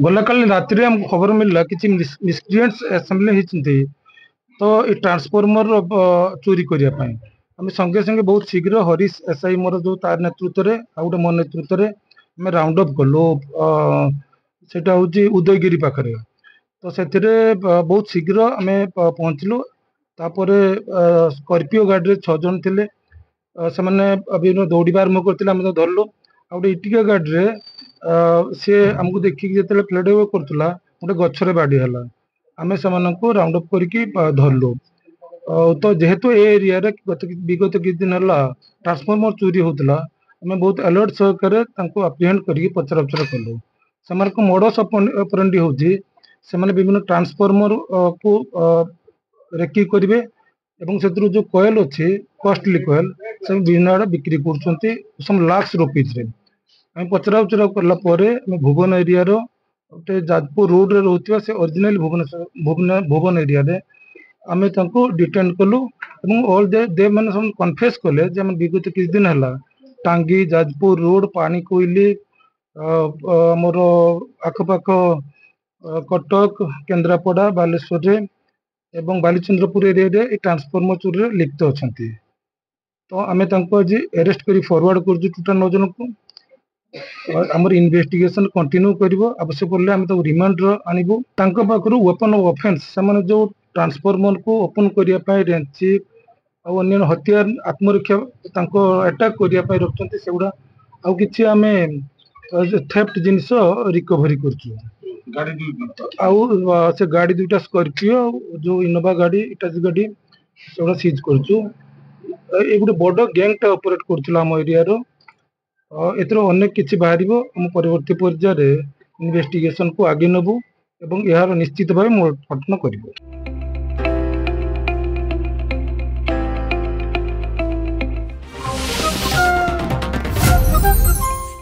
गला काली राति रे हमको खबर मिलला कि मिसक्रिएंट्स असेंबली हिचंती तो ये ट्रांसफॉर्मर चोरी करिया पाई हम संगे संगे बहुत शीघ्र हरीश एसआई मोर जो तार नेतृत्व रे आ गोटे मो नेतृत्व रे हम राउंड अप कलु सेटा होची उदयगिरी पाखरे तो सेथिरे बहुत शीघ्र आम पहुंचलु तापरे स्कॉर्पियो गाड़ी रे 6 जन थिले ସେମାନେ ବିଭିନ୍ନ ଦୌଡ଼ିବା ଆରମ୍ଭ କରିଥିଲେ ଆମେ ତ ଧରିଲୁ ଆଉ ଗୋଟେ ଇଟିକା ଗାଡ଼ିରେ ସିଏ ଆମକୁ ଦେଖିକି ଯେତେବେଳେ ପ୍ଲେଟ୍ ଓଭର କରୁଥିଲା ଗୋଟେ ଗଛରେ ବାଡ଼ି ହେଲା ଆମେ ସେମାନଙ୍କୁ ରାଉଣ୍ଡ ଅପ୍ କରିକି ଧରିଲୁ ତ ଯେହେତୁ ଏ ଏରିଆରେ ବିଗତ କିଛି ଦିନ ହେଲା ଟ୍ରାନ୍ସଫର୍ମର ଚୋରି ହଉଥିଲା ଆମେ ବହୁତ ଆଲର୍ଟ ସହକାରେ ତାଙ୍କୁ ଆପ୍ରିହେଣ୍ଡ କରିକି ପଚରାଉଚରା କଲୁ ସେମାନଙ୍କ ମୋଡସ୍ ଅପରାଣ୍ଡି ହଉଛି ସେମାନେ ବିଭିନ୍ନ ଟ୍ରାନ୍ସଫର୍ମର କୁ ରେକି କରିବେ ଏବଂ ସେଥିରୁ ଯୋଉ କଏଲ ଅଛି କଷ୍ଟଲି କଏଲ ସେ ବିଭିନ୍ନ ଆଡେ ବିକ୍ରି କରୁଛନ୍ତି ସମ୍ ଲାକ୍ସ रुपीज रे ଆମେ ପଚରାଉଚରା କଲା ପରେ ଆମେ ଭୁବନ ଏରିଆର ଗୋଟେ ଯାଜପୁର ରୋଡରେ ରହୁଥିବା ସେ ଅରିଜିନାଲ ଭୁବନ ଏରିଆରେ ଆମେ ତାଙ୍କୁ ଡିଟେନ୍ କଲୁ ଏବଂ ଅଲ୍ ଦେ ମାନେ ସବୁ କନଫେସ୍ କଲେ ଯେ ଆମେ ବିଗତ କିଛି ଦିନ ହେଲା ଟାଙ୍ଗୀ ଯାଜପୁର ରୋଡ ପାଣି କୋଇଲି ଆମର ଆଖପାଖ କଟକ କେନ୍ଦ୍ରାପଡ଼ା ବାଲେଶ୍ୱରରେ ଏବଂ ବାଲିଚନ୍ଦ୍ରପୁର ଏରିଆରେ ଏ ଟ୍ରାନ୍ସଫର୍ମର ଚୋରିରେ ଲିପ୍ତ ଅଛନ୍ତି तो आम आज अरेस्ट कर फरवर्ड कर टोटाल 9 जन को आमर इन्वेस्टिगेशन कंटिन्यू कर आवश्यक पड़े आम remand आणबू Pakhar weapon of offence से जो ट्रांसफॉर्मर को ओपन करने रेंची अन्य हथियार आत्मरक्षा अटैक करने रखते से गुड़ा आउ कि आम थेफ्ट जिनस रिकवरी कर गाड़ी दुईटा स्कॉर्पियो जो इनोवा गाड़ी इटाची गाड़ी से सीज कर गोटे बड़ गैंगटा ऑपरेट करथिला हम एरिया रो एथरो अनेक किछि बाहरिबो हम परवर्ती पर्याय रे इन्वेस्टिगेशन को आगे नबु एवं यार निश्चित भाव मोटन करिबो।